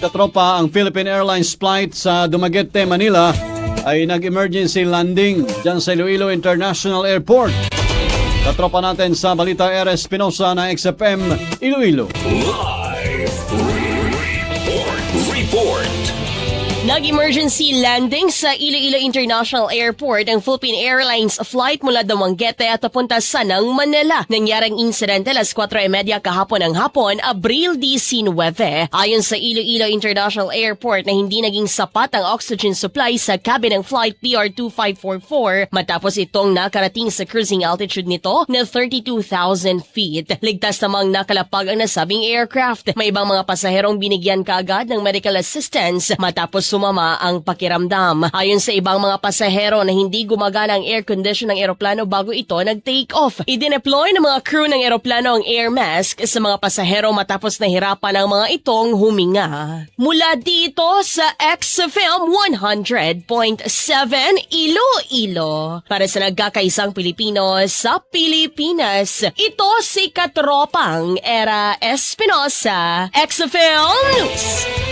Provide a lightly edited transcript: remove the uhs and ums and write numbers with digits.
Katropa, ang Philippine Airlines flight sa Dumaguete, Manila ay nag-emergency landing dyan sa Iloilo International Airport. Katropa natin sa Balita R.S. Espinosa ng XFM Iloilo. Live report. Nag-emergency landing sa Iloilo International Airport ang Philippine Airlines flight mula Dumaguete at papunta sa Manila. Nangyaring incident alas 4:30 kahapon ng hapon, Abril 19. Ayon sa Iloilo International Airport na hindi naging sapat ang oxygen supply sa cabin ng flight PR2544 matapos itong nakarating sa cruising altitude nito na 32,000 feet. Ligtas namang nakalapag ang nasabing aircraft. May ibang mga pasaherong binigyan kaagad ng medical assistance matapos sumama ang pakiramdam. Ayon sa ibang mga pasahero na hindi gumagana ang air condition ng eroplano bago ito nag-take off. Idineploy ng mga crew ng eroplano ang air mask sa mga pasahero matapos nahirapan ang mga itong huminga. Mula dito sa XFM 100.7 Iloilo. Para sa nagkakaisang Pilipino sa Pilipinas, ito si Katropang Era Espinosa, XFM News.